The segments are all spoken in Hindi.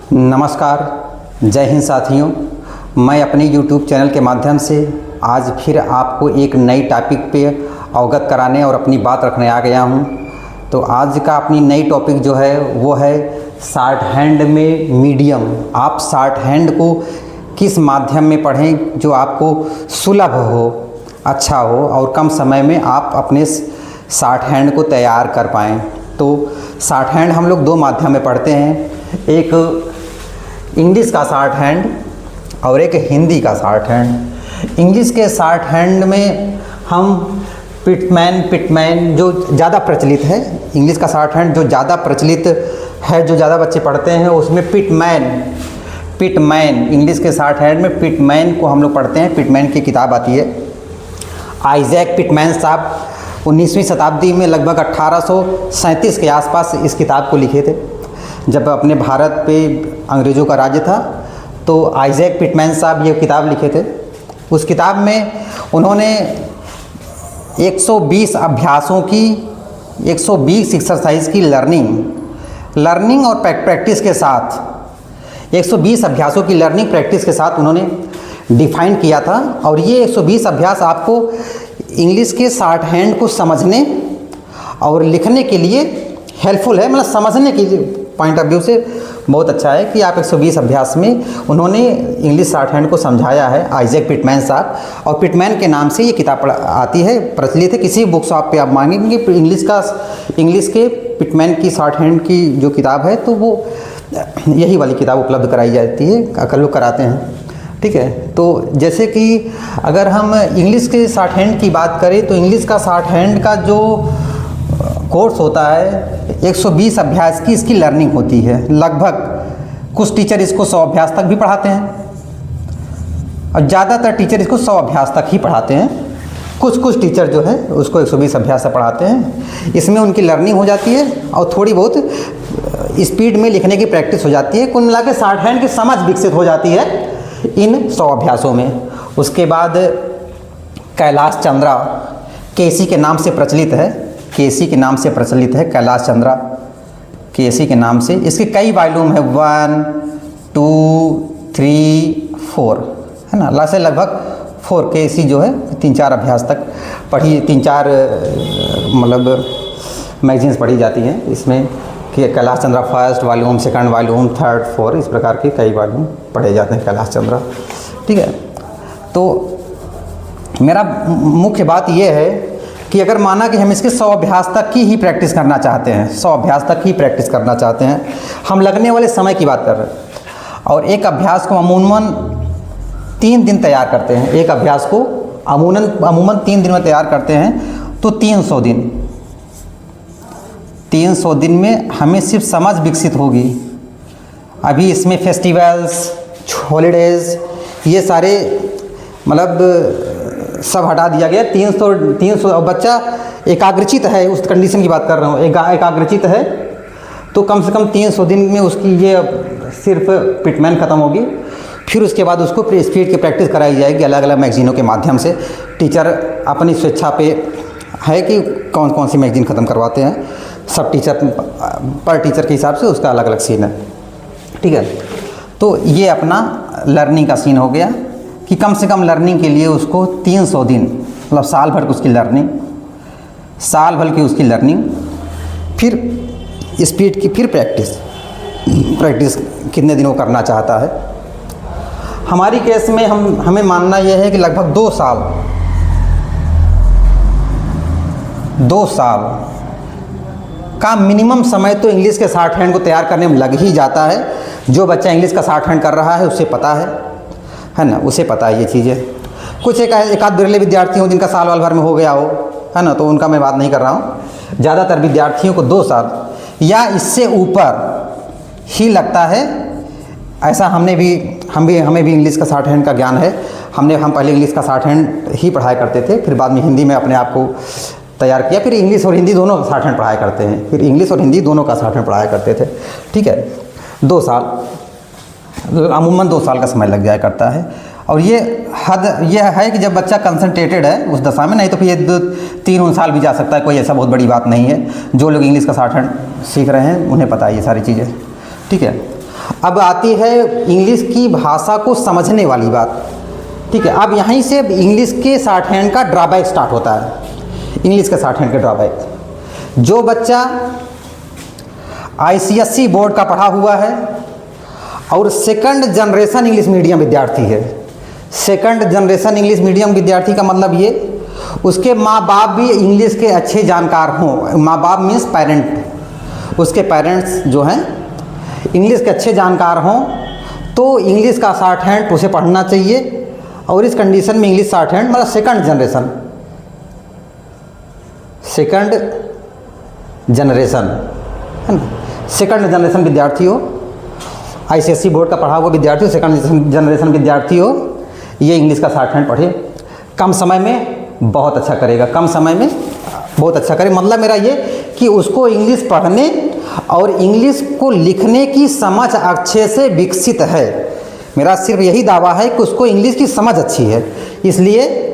नमस्कार, जय हिंद साथियों। मैं अपने YouTube चैनल के माध्यम से आज फिर आपको एक नई टॉपिक पे अवगत कराने और अपनी बात रखने आ गया हूँ। तो आज का अपनी नई टॉपिक जो है वो है शॉर्ट हैंड में मीडियम। आप शॉर्ट हैंड को किस माध्यम में पढ़ें जो आपको सुलभ हो, अच्छा हो और कम समय में आप अपने शॉर्ट हैंड को तैयार कर पाएँ। तो शॉर्ट हैंड हम लोग दो माध्यम में पढ़ते हैं, एक इंग्लिश का शॉर्ट हैंड और एक हिंदी का शॉर्ट हैंड। इंग्लिश के शॉर्ट हैंड में हम पिटमैन जो ज़्यादा प्रचलित है, इंग्लिश का शॉर्ट हैंड जो ज़्यादा प्रचलित है, जो ज़्यादा बच्चे पढ़ते हैं, उसमें पिटमैन इंग्लिश के शॉर्ट हैंड में पिटमैन को हम लोग पढ़ते हैं। पिटमैन की किताब आती है। आइजैक पिटमैन साहब 19वीं शताब्दी में लगभग 1837 के आसपास इस किताब को लिखे थे। जब अपने भारत पे अंग्रेज़ों का राज्य था तो आइजैक पिटमैन साहब ये किताब लिखे थे। उस किताब में उन्होंने 120 अभ्यासों की, 120 एक्सरसाइज की लर्निंग और प्रैक्टिस के साथ 120 अभ्यासों की लर्निंग प्रैक्टिस के साथ उन्होंने डिफाइन किया था। और ये 120 अभ्यास आपको इंग्लिश के शॉर्ट हैंड को समझने और लिखने के लिए हेल्पफुल है, मतलब समझने के पॉइंट ऑफ व्यू से बहुत अच्छा है कि आप 120 अभ्यास में उन्होंने इंग्लिश शॉर्ट हैंड को समझाया है, आइजैक पिटमैन साहब। और पिटमैन के नाम से ये किताब आती है, प्रचलित है। किसी बुक शॉप पे आप मांगेंगे इंग्लिश के पिटमैन की शॉर्ट हैंड की जो किताब है तो वो यही वाली किताब उपलब्ध कराई जाती है, लोग कराते हैं। ठीक है, तो जैसे कि अगर हम इंग्लिश के शॉर्ट हैंड की बात करें तो इंग्लिश का शॉर्ट हैंड का जो कोर्स होता है 120 अभ्यास की इसकी लर्निंग होती है। लगभग कुछ टीचर इसको 100 अभ्यास तक भी पढ़ाते हैं और ज़्यादातर टीचर इसको 100 अभ्यास तक ही पढ़ाते हैं। कुछ टीचर जो है उसको 120 अभ्यास तक पढ़ाते हैं। इसमें उनकी लर्निंग हो जाती है और थोड़ी बहुत स्पीड में लिखने की प्रैक्टिस हो जाती है। कुल मिला के शॉर्ट हैंड की समझ विकसित हो जाती है इन 100 अभ्यासों में। उसके बाद कैलाश चंद्रा केसी के नाम से प्रचलित है, कैलाश चंद्रा केसी के नाम से। इसके कई वॉल्यूम है, 1, 2, 3, 4 है ना, लास्ट लगभग 4 केसी जो है 3-4 अभ्यास तक पढ़ी, 3-4 मतलब मैगजीन्स पढ़ी जाती हैं इसमें कि Kailash Chandra first volume, second volume, third, 4 इस प्रकार के कई वॉल्यूम पढ़े जाते हैं कैलाश चंद्रा। ठीक है, तो मेरा मुख्य बात यह है कि अगर माना कि हम इसके 100 अभ्यास तक की ही प्रैक्टिस करना चाहते हैं, 100 अभ्यास तक ही प्रैक्टिस करना चाहते हैं, हम लगने वाले समय की बात कर रहे हैं और एक अभ्यास को अमूमन 3 दिन तैयार करते हैं। एक अभ्यास को अमूमन 3 दिन में तैयार करते हैं तो 300 दिन में हमें सिर्फ समझ विकसित होगी। अभी इसमें फेस्टिवल्स, हॉलीडेज़ ये सारे मतलब सब हटा दिया गया। 300 और बच्चा एकाग्रचित है, उस कंडीशन की बात कर रहा हूँ, एकाग्रचित है तो कम से कम 300 दिन में उसकी ये सिर्फ पिटमैन ख़त्म होगी। फिर उसके बाद उसको स्पीड की प्रैक्टिस कराई जाएगी अलग अलग मैगजीनों के माध्यम से। टीचर अपनी स्वेच्छा पे है कि कौन कौन सी मैगजीन ख़त्म करवाते हैं, सब टीचर पर टीचर के हिसाब से उसका अलग अलग सीन है। ठीक है, तो ये अपना लर्निंग का सीन हो गया कि कम से कम लर्निंग के लिए उसको 300 दिन, मतलब साल भर की उसकी लर्निंग, फिर स्पीड की, फिर प्रैक्टिस कितने दिन वो करना चाहता है। हमारी केस में हमें मानना यह है कि लगभग 2 साल का मिनिमम समय तो इंग्लिश के शॉर्ट हैंड को तैयार करने में लग ही जाता है। जो बच्चा इंग्लिश का शॉर्ट हैंड कर रहा है उसे पता है ना, उसे पता है ये चीज़ें। कुछ एक आध बिरले विद्यार्थी हों जिनका साल भर में हो गया हो, है ना, तो उनका मैं बात नहीं कर रहा हूँ। ज़्यादातर विद्यार्थियों को 2 साल या इससे ऊपर ही लगता है। ऐसा हमें भी इंग्लिश का शॉर्ट हैंड का ज्ञान है। हम पहले इंग्लिश का शॉर्ट हैंड ही पढ़ाया करते थे, फिर बाद में हिंदी में अपने आप को तैयार किया, फिर इंग्लिश और हिंदी दोनों का शॉर्ट हैंड पढ़ाया करते हैं, फिर इंग्लिश और हिंदी दोनों का शॉर्ट हैंड पढ़ाया करते थे। ठीक है, 2 साल, अमूमन 2 साल का समय लग जाया करता है। और ये है कि जब बच्चा कंसंट्रेटेड है उस दशा में, नहीं तो फिर ये 2-3 साल भी जा सकता है, कोई ऐसा बहुत बड़ी बात नहीं है। जो लोग इंग्लिश का शॉर्ट हैंड सीख रहे हैं उन्हें पता है ये सारी चीज़ें। ठीक है, अब आती है इंग्लिश की भाषा को समझने वाली बात। ठीक है, अब यहीं से इंग्लिश के शॉर्ट हैंड का ड्रॉबैक स्टार्ट होता है। इंग्लिश का शॉर्ट हैंड का ड्रॉबैक, जो बच्चा ICSE बोर्ड का पढ़ा हुआ है और सेकंड जनरेशन इंग्लिश मीडियम विद्यार्थी है, सेकंड जनरेशन इंग्लिश मीडियम विद्यार्थी का मतलब ये, उसके माँ बाप भी इंग्लिश के अच्छे जानकार हों। माँ बाप मीन्स पेरेंट, उसके पेरेंट्स जो हैं इंग्लिश के अच्छे जानकार हों, तो इंग्लिश का शॉर्ट हैंड उसे पढ़ना चाहिए। और इस कंडीशन में इंग्लिश शॉर्ट हैंड मतलब सेकंड जनरेशन है ना, सेकंड जनरेशन विद्यार्थी हो, ICSE बोर्ड का पढ़ा हुआ विद्यार्थी हो, सेकंड जनरेशन विद्यार्थी हो, ये इंग्लिश का शॉर्ट हैंड पढ़े। कम समय में बहुत अच्छा करेगा, कम समय में बहुत अच्छा करे। मतलब मेरा ये कि उसको इंग्लिश पढ़ने और इंग्लिश को लिखने की समझ अच्छे से विकसित है। मेरा सिर्फ यही दावा है कि उसको इंग्लिश की समझ अच्छी है, इसलिए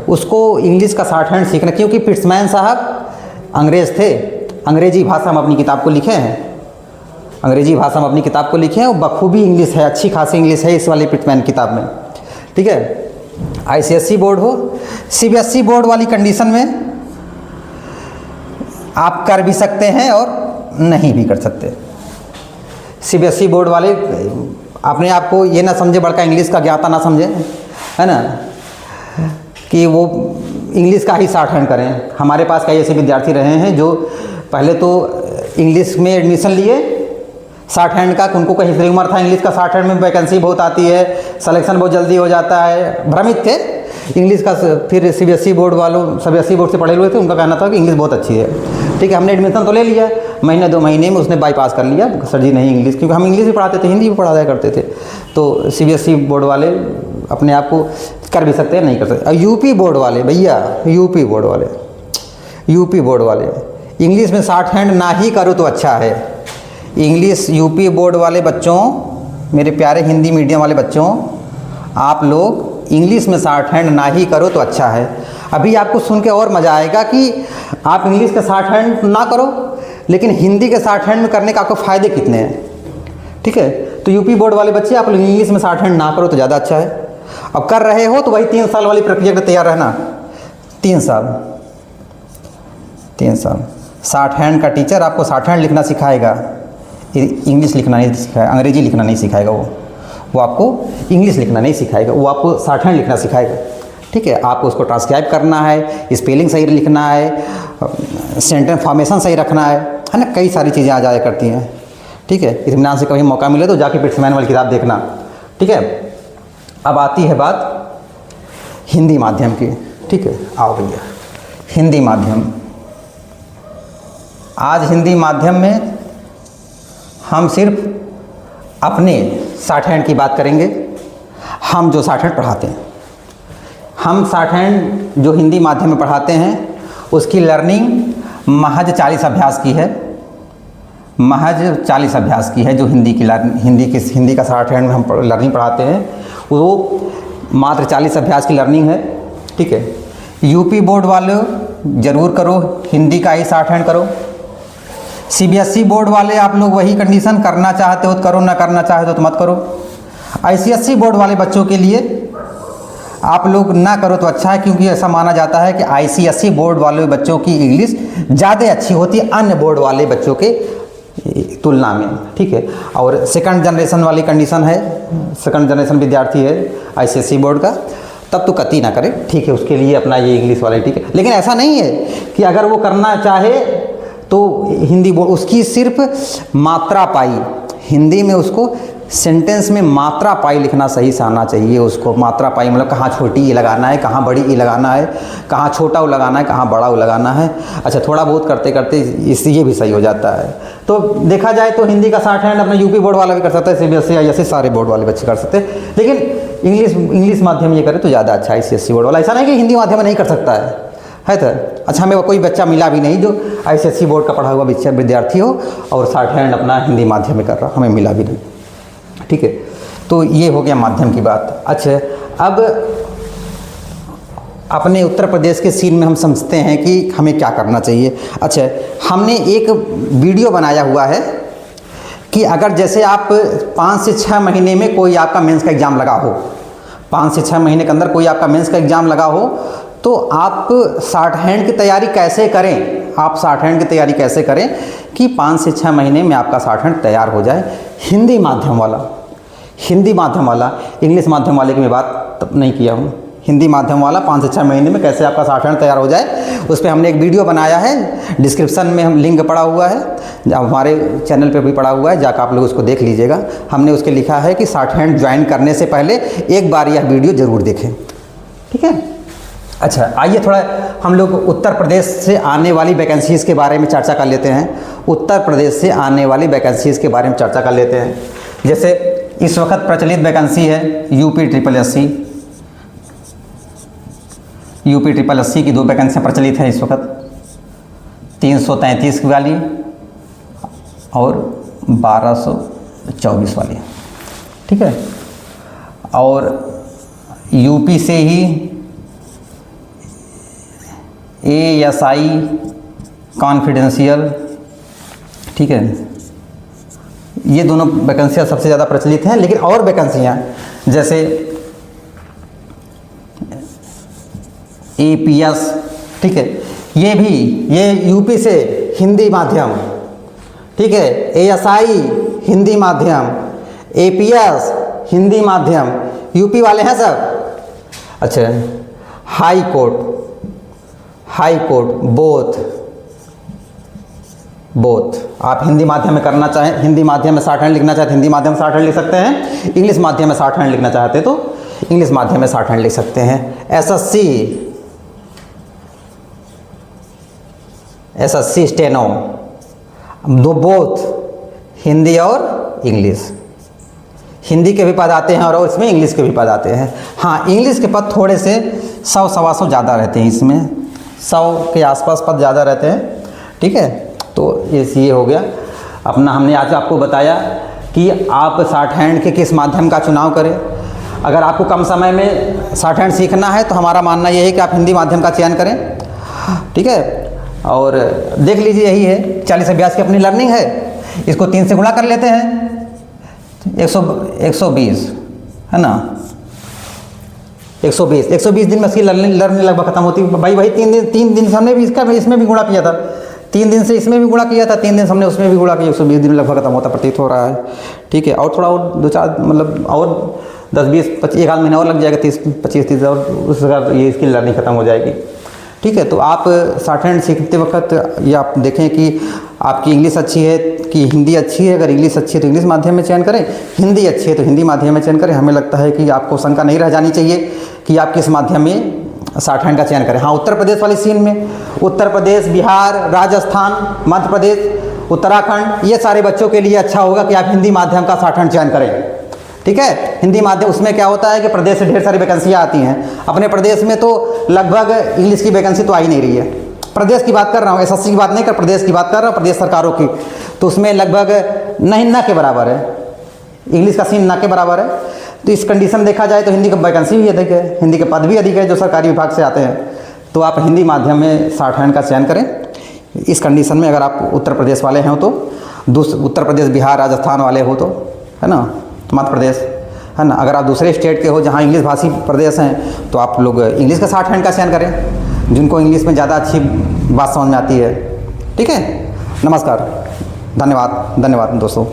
उसको इंग्लिश का शॉर्ट हैंड सीखना। क्योंकि पिट्समैन साहब अंग्रेज़ थे, अंग्रेजी भाषा में अपनी किताब को लिखे हैं, अंग्रेजी भाषा में अपनी किताब को लिखे हैं, और बखूबी इंग्लिश है, अच्छी खासी इंग्लिश है इस वाली पिट्समैन किताब में। ठीक है, ICSE बोर्ड हो, CBSE बोर्ड वाली कंडीशन में आप कर भी सकते हैं और नहीं भी कर सकते। CBSE बोर्ड वाले अपने आप को ये ना समझे बड़का इंग्लिश का ज्ञाता ना समझे, है ना, कि वो इंग्लिश का ही शॉर्ट हैंड करें। हमारे पास कई ऐसे विद्यार्थी रहे हैं जो पहले तो इंग्लिश में एडमिशन लिए शॉर्ट हैंड का, उनको कहीं से उम्र था इंग्लिश का शॉर्ट हैंड में वैकेंसी बहुत आती है, सिलेक्शन बहुत जल्दी हो जाता है, भ्रमित थे इंग्लिश का। फिर CBSE बोर्ड वालों, CBSE बोर्ड से पढ़े हुए थे, उनका कहना था कि इंग्लिश बहुत अच्छी है। ठीक है, हमने एडमिशन तो ले लिया, महीने 2 महीने में उसने बाईपास कर लिया, सर जी नहीं इंग्लिश, क्योंकि हम इंग्लिश भी पढ़ाते थे, हिंदी भी पढ़ाया करते थे। तो CBSE बोर्ड वाले अपने आप को कर भी सकते हैं, नहीं कर सकते। और UP बोर्ड वाले भैया, UP बोर्ड वाले इंग्लिश में शॉर्ट हैंड ना ही करो तो अच्छा है। इंग्लिश UP बोर्ड वाले बच्चों, मेरे प्यारे हिंदी मीडियम वाले बच्चों, आप लोग इंग्लिश में शॉर्ट हैंड ना ही करो तो अच्छा है। अभी आपको सुन के और मज़ा आएगा कि आप इंग्लिश का शॉर्ट हैंड ना करो, लेकिन हिंदी के शॉर्ट हैंड में करने का आपको फ़ायदे कितने हैं। ठीक है, तो UP बोर्ड वाले बच्चे आप लोग इंग्लिश में शॉर्ट हैंड ना करो तो ज़्यादा अच्छा है। अब कर रहे हो तो वही 3 साल वाली प्रक्रिया के तैयार रहना। 3 साल शॉर्ट हैंड का टीचर आपको शॉर्ट हैंड लिखना सिखाएगा, इंग्लिश लिखना नहीं सिखाएगा, अंग्रेजी लिखना नहीं सिखाएगा। वो आपको इंग्लिश लिखना नहीं सिखाएगा, वो आपको शॉर्ट हैंड लिखना सिखाएगा। ठीक है, आपको उसको ट्रांसक्राइब करना है, स्पेलिंग सही लिखना है, सेंटेंस फॉर्मेशन सही रखना है ना, कई सारी चीज़ें आ जाया करती हैं। ठीक है, इत्मीनान से कभी मौका मिले तो जाके पिट्समैन वाली किताब देखना। ठीक है, अब आती है बात हिंदी माध्यम की। ठीक है, आओ भैया, हिंदी माध्यम। आज हिंदी माध्यम में हम सिर्फ अपने शॉर्ट हैंड की बात करेंगे। हम जो शॉर्ट हैंड पढ़ाते हैं, हम शॉर्ट हैंड जो हिंदी माध्यम में पढ़ाते हैं, उसकी लर्निंग महज 40 अभ्यास की है, महज 40 अभ्यास की है। जो हिंदी का शॉर्ट हैंड में हम लर्निंग पढ़ाते हैं, वो मात्र 40 अभ्यास की लर्निंग है। ठीक है, UP बोर्ड वाले ज़रूर करो, हिंदी का ही शॉर्ट हैंड करो। CBSE बोर्ड वाले आप लोग वही कंडीशन, करना चाहते हो तो करो, ना करना चाहते हो तो मत करो। ICSE बोर्ड वाले बच्चों के लिए आप लोग ना करो तो अच्छा है, क्योंकि ऐसा माना जाता है कि ICSE बोर्ड वाले बच्चों की इंग्लिश ज़्यादा अच्छी होती है अन्य बोर्ड वाले बच्चों के तुलना में। ठीक है, और सेकंड जनरेशन वाली कंडीशन है, सेकंड जनरेशन विद्यार्थी है ICSE बोर्ड का, तब तो कतई ना करे। ठीक है, उसके लिए अपना ये इंग्लिश वाला ठीक है। लेकिन ऐसा नहीं है कि अगर वो करना चाहे तो हिंदी बोर्ड, उसकी सिर्फ मात्रा पाई, हिंदी में उसको सेंटेंस में मात्रा पाई लिखना सही से आना चाहिए उसको। मात्रा पाई मतलब कहाँ छोटी ई लगाना है, कहाँ बड़ी ई लगाना है, कहाँ छोटा ऊ लगाना है, कहाँ बड़ा ऊ लगाना है। अच्छा, थोड़ा बहुत करते करते इससे ये भी सही हो जाता है। तो देखा जाए तो हिंदी का शॉर्ट हैंड अपना UP बोर्ड वाला भी कर सकता है, CBSE ICSE सारे बोर्ड वाले बच्चे कर सकते हैं। लेकिन इंग्लिश माध्यम ये करे तो ज़्यादा अच्छा है ICSE बोर्ड वाला। ऐसा नहीं कि हिंदी माध्यम में नहीं कर सकता है तो। अच्छा, हमें कोई बच्चा मिला भी नहीं जो ICSE बोर्ड का पढ़ा हुआ विद्यार्थी हो और शॉर्ट हैंड अपना हिंदी माध्यम में कर रहा, हमें मिला भी नहीं। ठीक है, तो ये हो गया माध्यम की बात। अच्छा, अब अपने उत्तर प्रदेश के सीन में हम समझते हैं कि हमें क्या करना चाहिए। अच्छा, हमने एक वीडियो बनाया हुआ है कि अगर जैसे आप 5 से 6 महीने में कोई आपका मेंस का एग्ज़ाम लगा हो, 5 से 6 महीने के अंदर कोई आपका मेंस का एग्ज़ाम लगा हो, तो आप शॉर्ट हैंड की तैयारी कैसे करें, आप शॉर्ट हैंड की तैयारी कैसे करें कि 5 से 6 महीने में आपका शॉर्ट हैंड तैयार हो जाए। हिंदी माध्यम वाला, हिंदी माध्यम वाला, इंग्लिश माध्यम वाले की मैं बात नहीं किया हूँ। हिंदी माध्यम वाला 5 से 6 महीने में कैसे आपका शॉर्ट हैंड तैयार हो जाए, उस पर हमने एक वीडियो बनाया है, डिस्क्रिप्शन में हम लिंक पड़ा हुआ है, हमारे चैनल पे भी पड़ा हुआ है, जाकर आप लोग उसको देख लीजिएगा। हमने उसके लिखा है कि शॉर्ट हैंड ज्वाइन करने से पहले एक बार यह वीडियो ज़रूर देखें, ठीक है। अच्छा, आइए थोड़ा हम लोग उत्तर प्रदेश से आने वाली वैकेंसीज़ के बारे में चर्चा कर लेते हैं। उत्तर प्रदेश से आने वाली वैकेंसीज़ के बारे में चर्चा कर लेते हैं। जैसे इस वक्त प्रचलित वैकेंसी है यूपी ट्रिपल एस सी की 2 वैकेंसियाँ प्रचलित हैं इस वक्त, 333 वाली और 1224 वाली, ठीक है। और यूपी से ही ASI कॉन्फिडेंशियल, ठीक है, ये दोनों वैकेंसियाँ सबसे ज़्यादा प्रचलित हैं। लेकिन और वैकेंसियाँ जैसे APS, ठीक है, ये यूपी से हिंदी माध्यम, ठीक है, ASI हिंदी माध्यम, APS हिंदी माध्यम, यूपी वाले हैं सब। अच्छा, हाई कोर्ट बोथ आप हिंदी माध्यम में करना चाहें, हिंदी माध्यम में शॉर्ट हैंड लिखना चाहते हिंदी माध्यम में शॉर्ट हैंड लिख सकते हैं, इंग्लिश माध्यम में शॉर्ट हैंड लिखना चाहते तो इंग्लिश माध्यम में शॉर्ट हैंड लिख सकते हैं। SSC स्टेनो, दो बोथ हिंदी और इंग्लिश, हिंदी के भी पद आते हैं और इसमें इंग्लिश के भी पद आते हैं। हाँ, इंग्लिश के पद थोड़े से 100-125 ज़्यादा रहते हैं, इसमें 100 के आसपास पद ज़्यादा रहते हैं, ठीक है। तो ये हो गया अपना, हमने आज आपको बताया कि आप शॉर्ट हैंड के किस माध्यम का चुनाव करें। अगर आपको कम समय में शॉर्ट हैंड सीखना है तो हमारा मानना ये है कि आप हिंदी माध्यम का चयन करें, ठीक है। और देख लीजिए, यही है 40 अभ्यास की अपनी लर्निंग है, इसको 3 से गुणा कर लेते हैं, 120 है ना, 120 दिन में इसकी लर्निंग लगभग खत्म होती है। भाई 3 दिन से हमने भी इसमें भी गुणा किया था, 3 दिन से इसमें भी गुणा किया था, 3 दिन से हमने उसमें भी गुणा किया, 120 दिन में लगभग खत्म होता प्रतीत हो रहा है, ठीक है। और थोड़ा और 2-4 मतलब और 10-20-25 1 आध महीना और लग जाएगा, 30-25 और उस जगह ये इसकी लर्निंग खत्म हो जाएगी, ठीक है। तो आप शॉर्ट हैंड सीखते वक्त ये आप देखें कि आपकी इंग्लिश अच्छी है कि हिंदी अच्छी है। अगर इंग्लिश अच्छी है तो इंग्लिश माध्यम में चयन करें, हिंदी अच्छी है तो हिंदी माध्यम में चयन करें। हमें लगता है कि आपको शंका नहीं रह जानी चाहिए कि आप किस माध्यम में शॉर्ट हैंड का चयन करें। हाँ, उत्तर प्रदेश वाली सीन में उत्तर प्रदेश, बिहार, राजस्थान, मध्य प्रदेश, उत्तराखंड, ये सारे बच्चों के लिए अच्छा होगा कि आप हिंदी माध्यम का शॉर्ट हैंड चयन करें, ठीक है। हिंदी माध्यम, उसमें क्या होता है कि प्रदेश से ढेर सारी वैकेंसियाँ आती हैं। अपने प्रदेश में तो लगभग इंग्लिश की वैकेंसी तो आ ही नहीं रही है। प्रदेश की बात कर रहा हूँ, SSC की बात नहीं कर, प्रदेश की बात कर रहा हूँ, प्रदेश सरकारों की। तो उसमें लगभग नहीं ना के बराबर है, इंग्लिश का सीन ना के बराबर है। तो इस कंडीशन देखा जाए तो हिंदी की वैकेंसी भी अधिक है, हिंदी के पद भी अधिक है जो सरकारी विभाग से आते हैं। तो आप हिंदी माध्यम में शॉर्ट हैंड का चयन करें। इस कंडीशन में अगर आप उत्तर प्रदेश वाले हैं तो, उत्तर प्रदेश, बिहार, राजस्थान वाले हो तो, है ना, मध्य प्रदेश, है ना। अगर आप दूसरे स्टेट के हो जहाँ इंग्लिश भाषी प्रदेश हैं तो आप लोग इंग्लिश का शॉर्ट हैंड का चयन करें, जिनको इंग्लिश में ज़्यादा अच्छी बात समझ में आती है, ठीक है। नमस्कार, धन्यवाद दोस्तों।